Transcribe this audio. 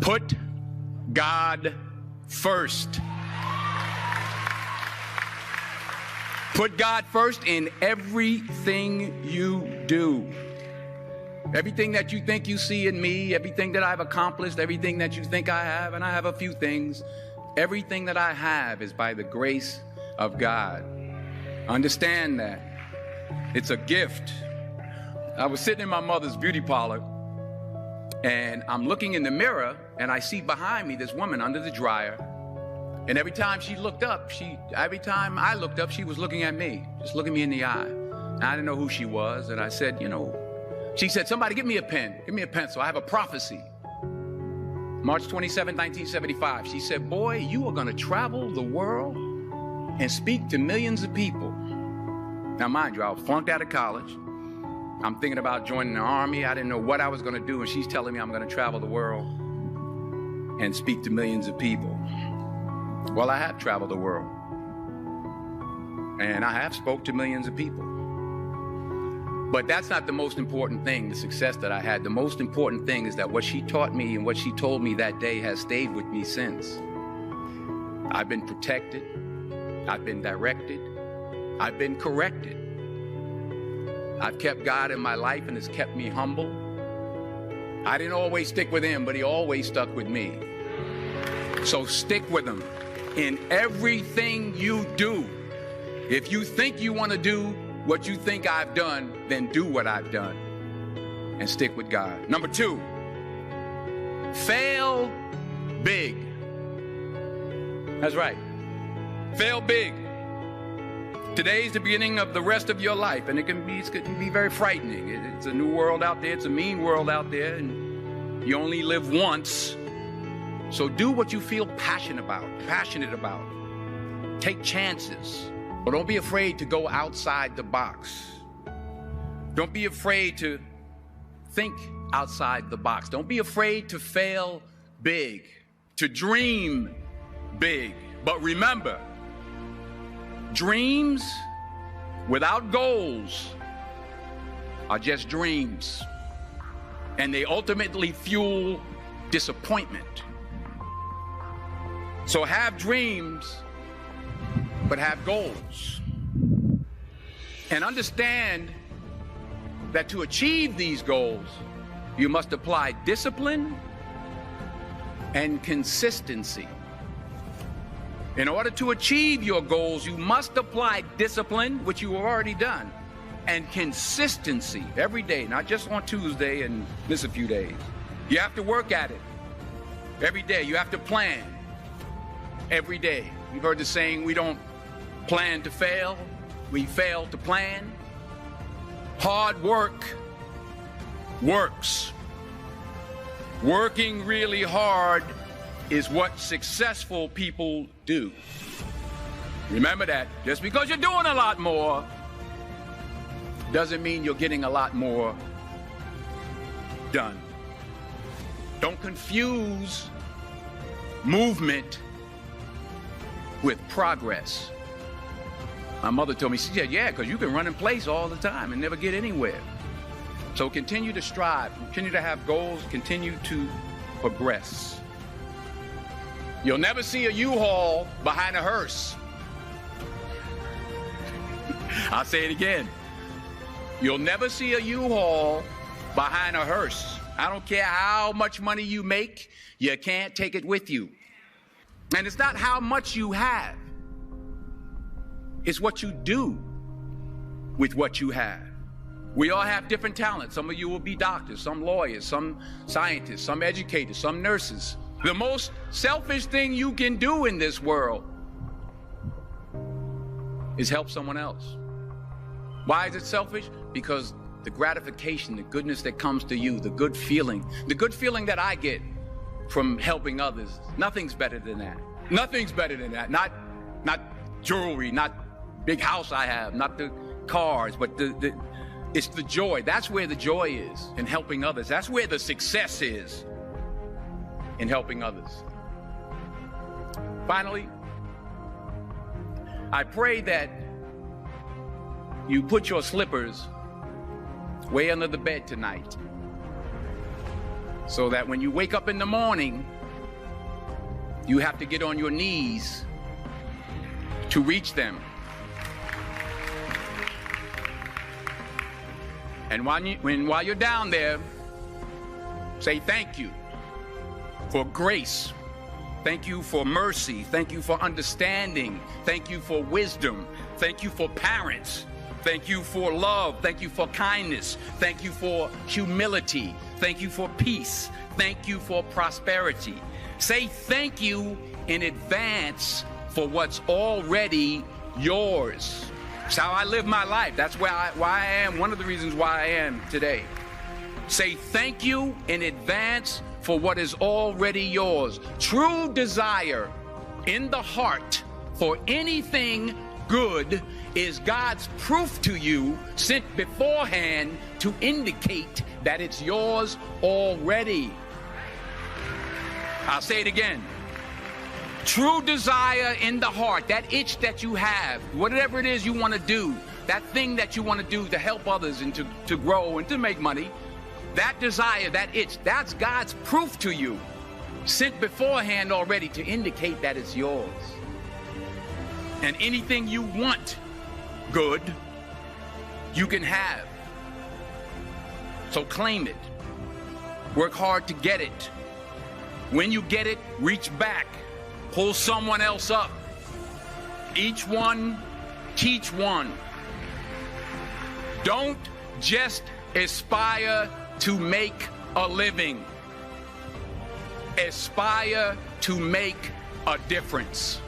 Put God first. Put God first in everything you do. Everything that you think you see in me, everything that I've accomplished, everything that you think I have, and I have a few things, everything that I have is by the grace of God. Understand that. It's a gift. I was sitting in my mother's beauty parlor, and I'm looking in the mirror, and I see behind me this woman under the dryer. And every time I looked up, she was looking at me, just looking me in the eye. And I didn't know who she was, and I said, she said, somebody give me a pen, give me a pencil. I have a prophecy. March 27, 1975, she said, boy, you are going to travel the world and speak to millions of people. Now, mind you, I was flunked out of college. I'm thinking about joining the army. I didn't know what I was going to do, and she's telling me I'm going to travel the world and speak to millions of people. Well, I have traveled the world, and I have spoke to millions of people. But that's not the most important thing, the success that I had. The most important thing is that what she taught me and what she told me that day has stayed with me since. I've been protected. I've been directed. I've been corrected. I've kept God in my life, and it's kept me humble. I didn't always stick with him, but he always stuck with me. So stick with him in everything you do. If you think you want to do what you think I've done, then do what I've done and stick with God. Number 2, fail big. That's right. Fail big. Today's the beginning of the rest of your life, and it can be very frightening. It's a new world out there. It's a mean world out there, and you only live once. So do what you feel passionate about. Take chances. But don't be afraid to go outside the box. Don't be afraid to think outside the box. Don't be afraid to fail big, to dream big. But remember, dreams without goals are just dreams, and they ultimately fuel disappointment. So have dreams, but have goals. And understand that to achieve these goals, you must apply discipline and consistency. In order to achieve your goals, you must apply discipline, which you have already done, and consistency every day, not just on Tuesday and miss a few days. You have to work at it every day. You have to plan every day. You've heard the saying, we don't plan to fail, we fail to plan. Hard work works. Working really hard is what successful people do. Remember that. Just because you're doing a lot more doesn't mean you're getting a lot more done. Don't confuse movement with progress. My mother told me, she said, yeah, because you can run in place all the time and never get anywhere. So continue to strive, continue to have goals, continue to progress. You'll never see a U-Haul behind a hearse. I'll say it again. You'll never see a U-Haul behind a hearse. I don't care how much money you make, you can't take it with you. And it's not how much you have. It's what you do with what you have. We all have different talents. Some of you will be doctors, some lawyers, some scientists, some educators, some nurses. The most selfish thing you can do in this world is help someone else. Why is it selfish? Because the gratification, the goodness that comes to you, the good feeling that I get from helping others, nothing's better than that. Nothing's better than that. Not jewelry, not big house I have, not the cars, but it's the joy. That's where the joy is, in helping others. That's where the success is, in helping others. Finally, I pray that you put your slippers way under the bed tonight, so that when you wake up in the morning, you have to get on your knees to reach them. And while you're down there, say thank you for grace. Thank you for mercy. Thank you for understanding. Thank you for wisdom. Thank you for parents. Thank you for love. Thank you for kindness. Thank you for humility. Thank you for peace. Thank you for prosperity. Say thank you in advance for what's already yours. That's how I live my life. That's why I am, one of the reasons why I am today. Say thank you in advance for what is already yours. True desire in the heart for anything good is God's proof to you, sent beforehand to indicate that it's yours already. I'll say it again. True desire in the heart, that itch that you have, whatever it is you want to do, that thing that you want to do to help others and to grow and to make money, that desire, that itch, that's God's proof to you, sent beforehand already to indicate that it's yours. And anything you want good, you can have. So claim it. Work hard to get it. When you get it, reach back. Pull someone else up. Each one, teach one. Don't just aspire to make a living. Aspire to make a difference.